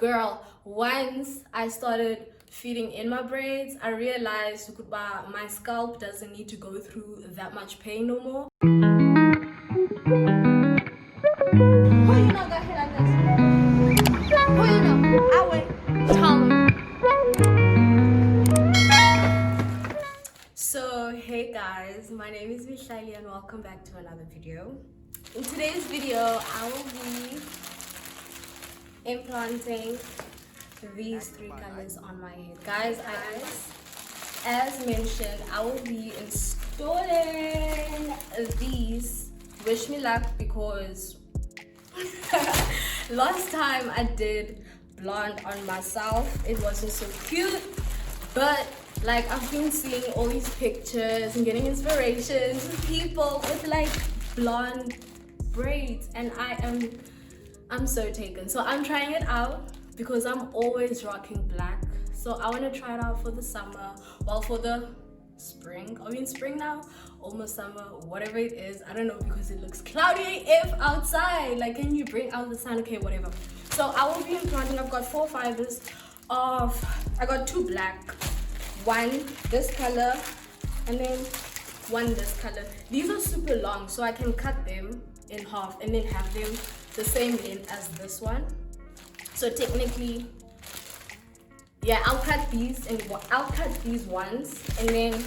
Girl, once I started feeding in my braids, I realized my scalp doesn't need to go through that much pain no more. Who you know got hit like this? Who you know? I wait. Tell me. So hey guys, my name is Mihlali and welcome back to another video. In today's video, I will be implanting these 3 colors on my head. Guys, as mentioned, I will be installing these. Wish me luck, because last time I did blonde on myself, it wasn't so cute, but like I've been seeing all these pictures and getting inspirations with people with like blonde braids, and I'm so taken. So I'm trying it out because I'm always rocking black. So I want to try it out for the summer, well, for the spring. Are we in spring now? Almost summer, whatever it is. I don't know, because it looks cloudy AF outside. Like, can you bring out the sun? Okay, whatever. So I will be implanting. I've got 4 fibers of, I got 2 black, 1 this color, and then 1 this color. These are super long, so I can cut them in half and then have them the same length as this one. So technically, yeah, I'll cut these once, and then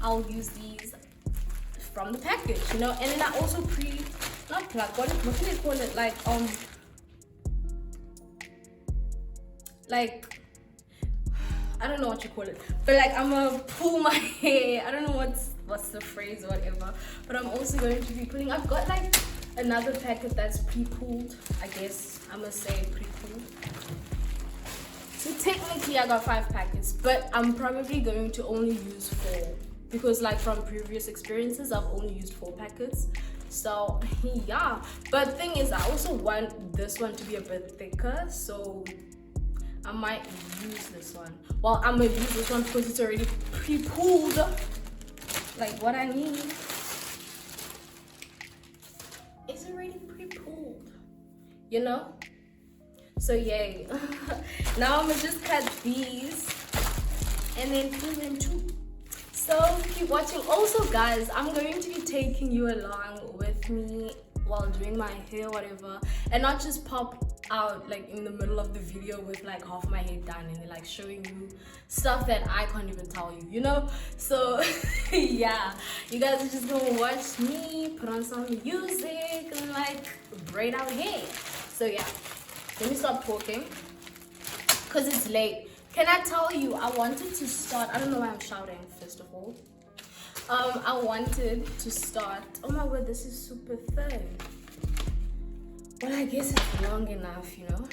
I'll use these from the package, you know. And then I also what do they call it, like I don't know what you call it, but like I'm gonna pull my hair. I don't know what's the phrase or whatever, but I'm also going to be pulling. I've got like another packet that's pre-pulled, I guess I'm gonna say pre-pulled. So technically I got 5 packets, but I'm probably going to only use 4, because like from previous experiences I've only used 4 packets. So yeah, but thing is, I also want this one to be a bit thicker, so I might use this one. Well, I'm gonna use this one because it's already pre-pulled, like what I need. It's already pre-pulled, you know. So yay. Now I'm gonna just cut these and then pull them too. So keep watching. Also guys, I'm going to be taking you along with me while doing my hair, whatever, and not just pop out like in the middle of the video with like half my hair done and then like showing you stuff that I can't even tell you, you know. So yeah, you guys are just gonna watch me put on some music and like braid out hair. So yeah, let me stop talking because it's late. Can I tell you, I wanted to start, I don't know why I'm shouting first of all. I wanted to start, oh my word, this is super thin. Well, I guess it's long enough, you know.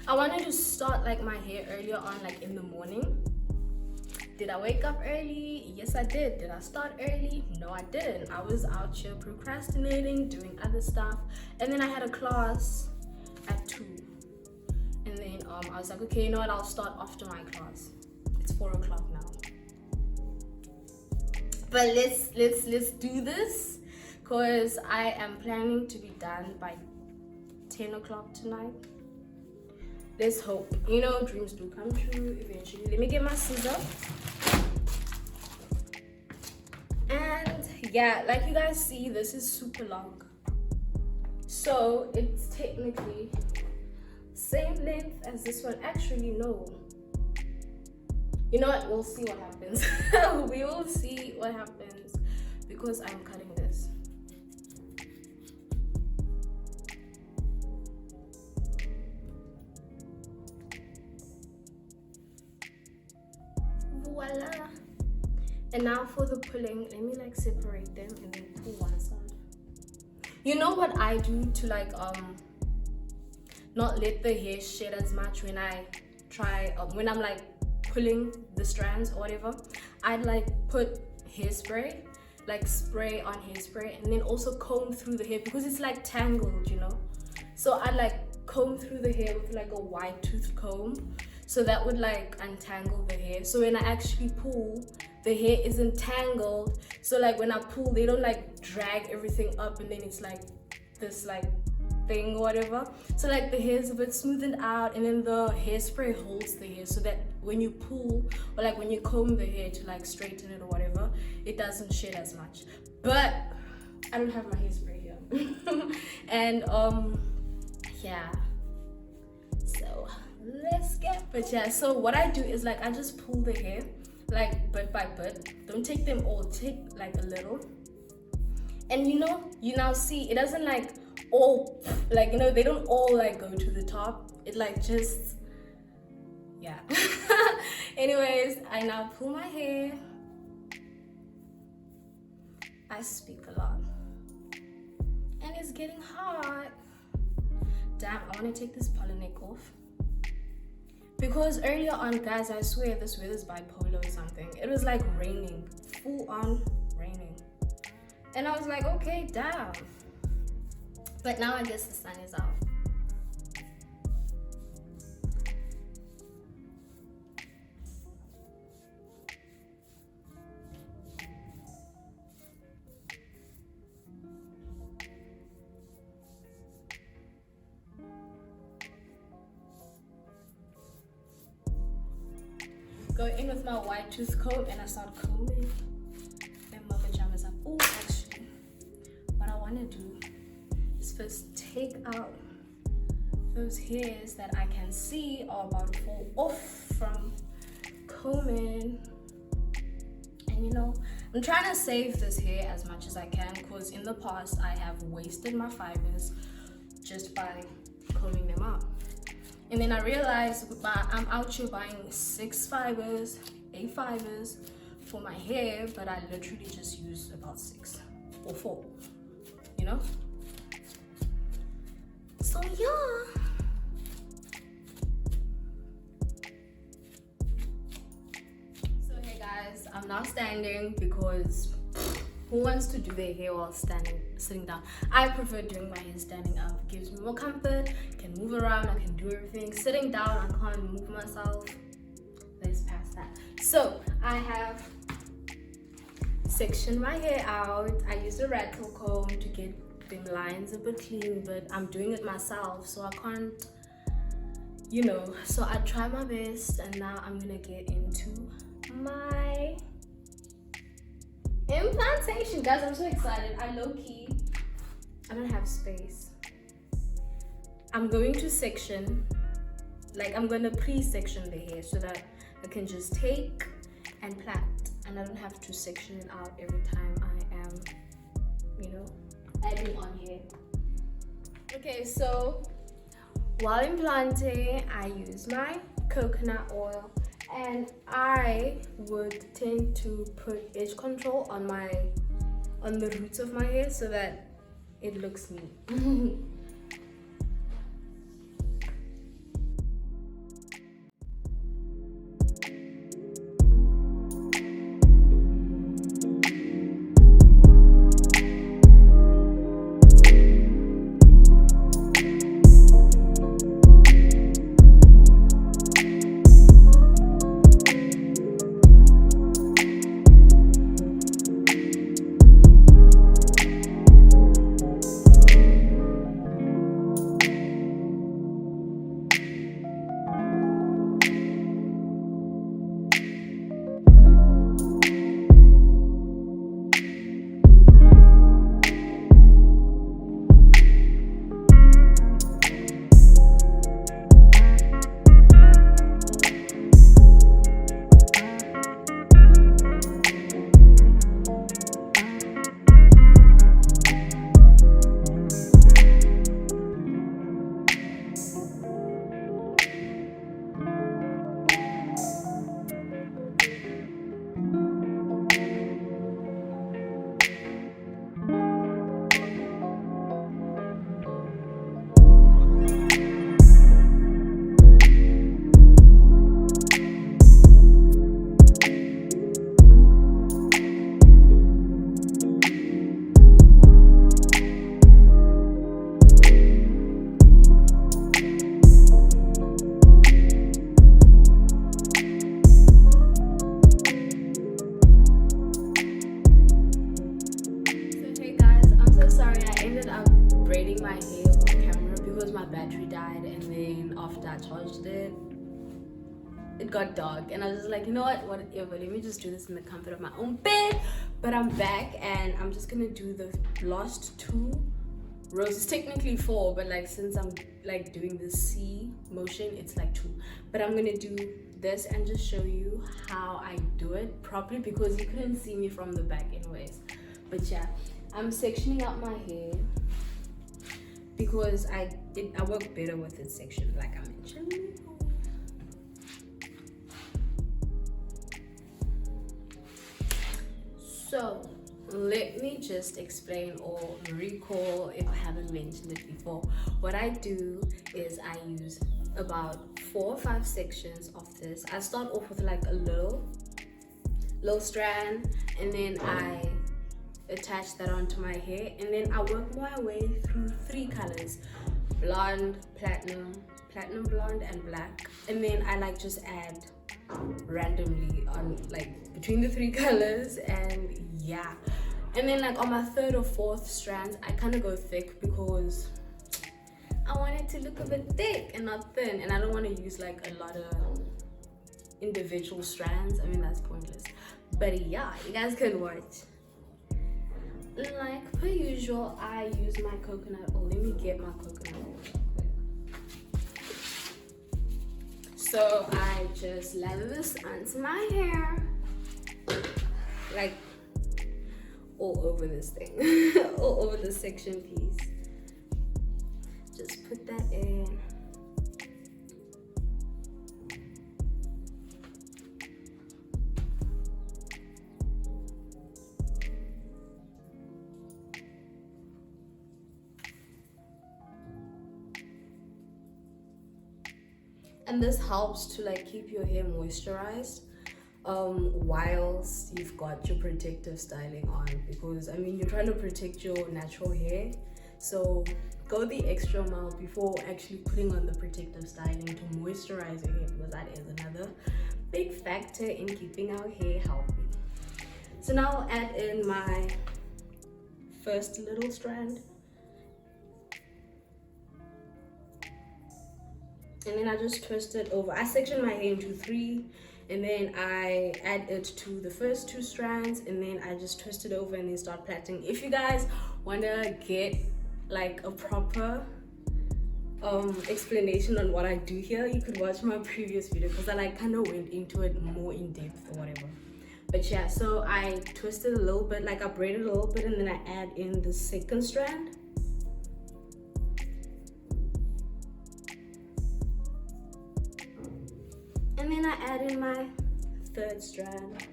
I wanted to start like my hair earlier on, like in the morning. Did I wake up early? Yes, I did. Did I start early? No, I didn't. I was out here procrastinating, doing other stuff. And then I had a class at 2. And then I was like, okay, you know what? I'll start after my class. It's 4 o'clock now. But let's do this, because I am planning to be done by 10 o'clock tonight. Let's hope. You know, dreams do come true eventually. Let me get my scissors. And yeah, like you guys see, this is super long. So it's technically same length as this one. Actually, no. You know what? We'll see what happens. We will see what happens, because I'm cutting this. Voila. And now for the pulling, let me like separate them and then pull one side. You know what I do to like not let the hair shed as much when I try when I'm like pulling the strands or whatever? I'd like put hairspray, like spray on hairspray, and then also comb through the hair because it's like tangled, you know. So I'd like comb through the hair with like a wide tooth comb, so that would like untangle the hair. So when I actually pull, the hair isn't tangled. So like when I pull, they don't like drag everything up and then it's like this like thing or whatever, so like the hair is a bit smoothened out, and then the hairspray holds the hair so that when you pull or like when you comb the hair to like straighten it or whatever, it doesn't shed as much. But I don't have my hairspray here. And yeah, so let's get, but yeah, so what I do is like I just pull the hair like bit by bit. Don't take them all, take like a little. And you know, you now see it doesn't like all, like, you know, they don't all like go to the top. It like just, yeah. Anyways, I now pull my hair. I speak a lot. And it's getting hot. Damn, I want to take this pollen neck off. Because earlier on, guys, I swear this weather's bipolar or something. It was like raining, full on raining. And I was like, okay, damn. But now I guess the sun is out. Go in with my white tooth comb and I start combing and my pajamas up. Oh, actually, what I want to do is first take out those hairs that I can see are about to fall off from combing. And you know, I'm trying to save this hair as much as I can, because in the past I have wasted my fibers just by combing them out. And then I realized I'm out here buying 6 fibers, 8 fibers for my hair, but I literally just use about 6 or 4, you know? So yeah. So hey guys, I'm now standing because who wants to do their hair while sitting down? I prefer doing my hair standing up. It gives me more comfort, can move around, I can do everything. Sitting down, I can't move myself. Let's pass that. So I have sectioned my hair out. I used a rattle comb to get the lines a bit clean, but I'm doing it myself, so I can't, you know. So I try my best, and now I'm gonna get into my implantation. Guys, I'm so excited. I don't have space. I'm going to section, like I'm gonna pre-section the hair so that I can just take and plait, and I don't have to section it out every time I am, you know, adding on hair. Okay, so while implanting, I use my coconut oil. And I would tend to put edge control on the roots of my hair so that it looks neat. died, and then after I charged it, it got dark, and I was just like, you know what, whatever, let me just do this in the comfort of my own bed. But I'm back, and I'm just gonna do the last 2 rows. It's technically 4, but like since I'm like doing the C motion, it's like 2. But I'm gonna do this and just show you how I do it properly, because you couldn't see me from the back anyways. But yeah, I'm sectioning out my hair because I work better with it sectioned, like I mentioned. So let me just explain or recall if I haven't mentioned it before. What I do is I use about 4 or 5 sections of this. I start off with like a little strand, and then I attach that onto my hair, and then I work my way through 3 colors: blonde, platinum blonde, and black. And then I like just add randomly on like between the 3 colors, and yeah. And then like on my 3rd or 4th strands, I kind of go thick because I want it to look a bit thick and not thin, and I don't want to use like a lot of individual strands. I mean, that's pointless. But yeah, you guys can watch. Like per usual, I use my coconut oil. Let me get my coconut oil real quick. So I just lather this onto my hair, like all over this thing, all over the section piece. Just put that in. And this helps to like keep your hair moisturized whilst you've got your protective styling on, because I mean, you're trying to protect your natural hair, so go the extra mile before actually putting on the protective styling to moisturize your hair, because that is another big factor in keeping our hair healthy. So now I'll add in my first little strand, and then I just twist it over. I section my hair into 3, and then I add it to the first 2 strands, and then I just twist it over and then start plaiting. If you guys want to get like a proper explanation on what I do here, you could watch my previous video, because I like kind of went into it more in depth or whatever. But yeah, so I twisted a little bit, like I braided a little bit, and then I add in the 2nd strand. And then I add in my 3rd strand.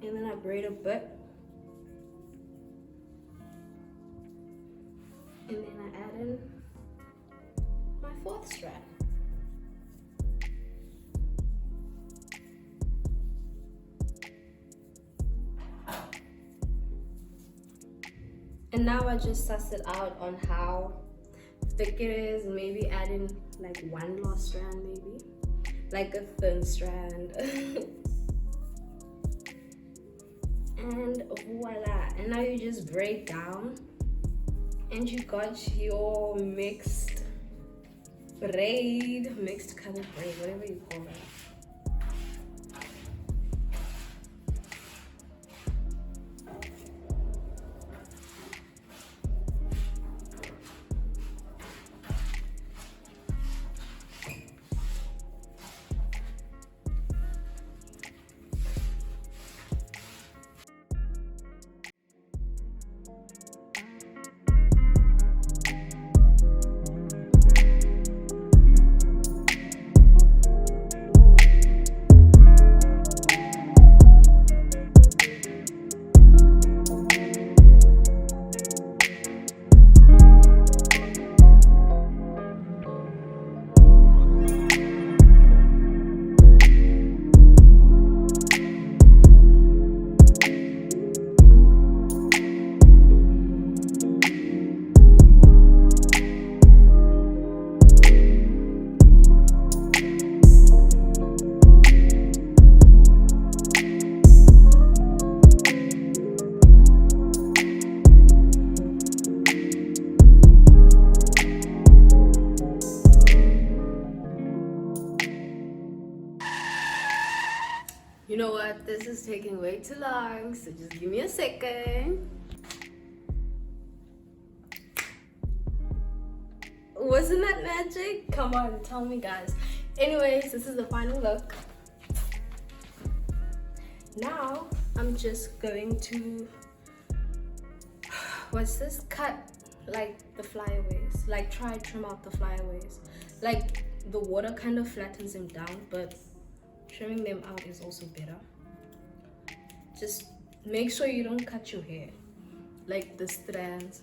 And then I braid a bit. And then I add in my 4th strand. And now I just suss it out on how thick it is. Maybe add in like 1 last strand, maybe like a thin strand. And voila, and now you just braid down, and you got your mixed color braid, whatever you call it. This is taking way too long, so just give me a second. Wasn't that magic? Come on, tell me, guys. Anyways, this is the final look. Now I'm just going to, what's this, cut like the flyaways, like try trim out the flyaways. Like the water kind of flattens them down, but trimming them out is also better. Just make sure you don't cut your hair like the strands.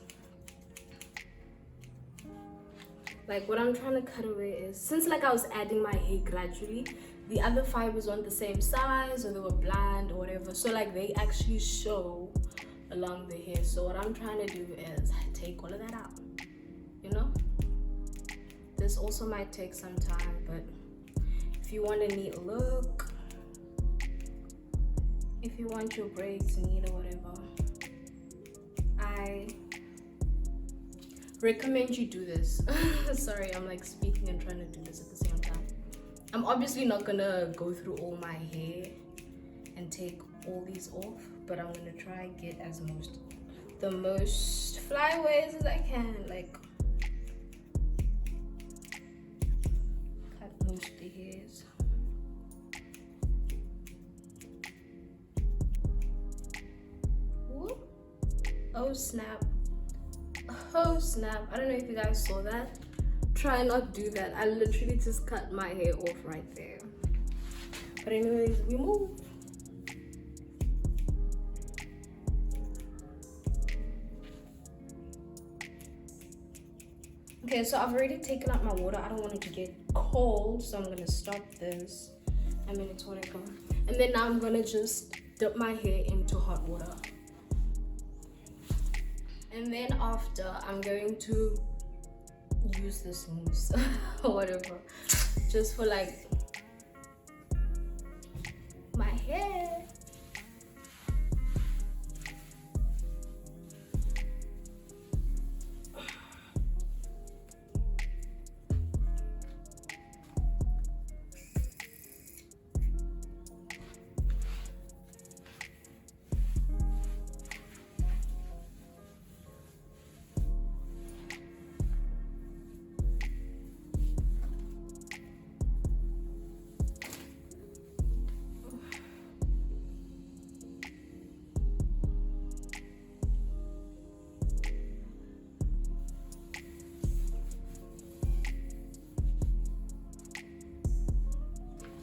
Like what I'm trying to cut away is, since like I was adding my hair gradually, the other fibers weren't the same size or they were bland or whatever, so like they actually show along the hair. So what I'm trying to do is take all of that out, you know. This also might take some time, but if you want a neat look, if you want your braids neat or whatever, I recommend you do this. Sorry, I'm like speaking and trying to do this at the same time. I'm obviously not gonna go through all my hair and take all these off, but I'm gonna try and get the most flyaways as I can, like cut most of the hairs. Whoop. Oh snap. Oh snap. I don't know if you guys saw that. Try not do that. I literally just cut my hair off right there. But anyways, we move. Okay, so I've already taken out my water. I don't want it to get cold, so I'm gonna stop this. I mean, it's whatever. And then now I'm gonna just dip my hair into hot water. And then after, I'm going to use this mousse or whatever, just for like my hair.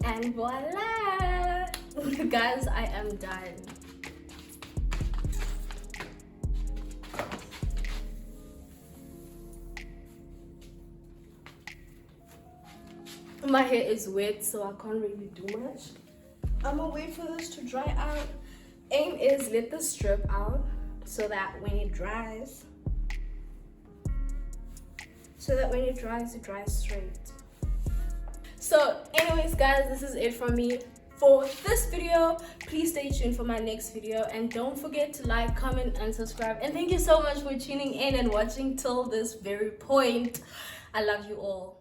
And voila! Guys, I am done. My hair is wet, so I can't really do much. I'm gonna wait for this to dry out. Aim is let the strip out so that when it dries, it dries straight. So anyways guys, this is it from me for this video. Please stay tuned for my next video, and don't forget to like, comment and subscribe. And thank you so much for tuning in and watching till this very point. I love you all.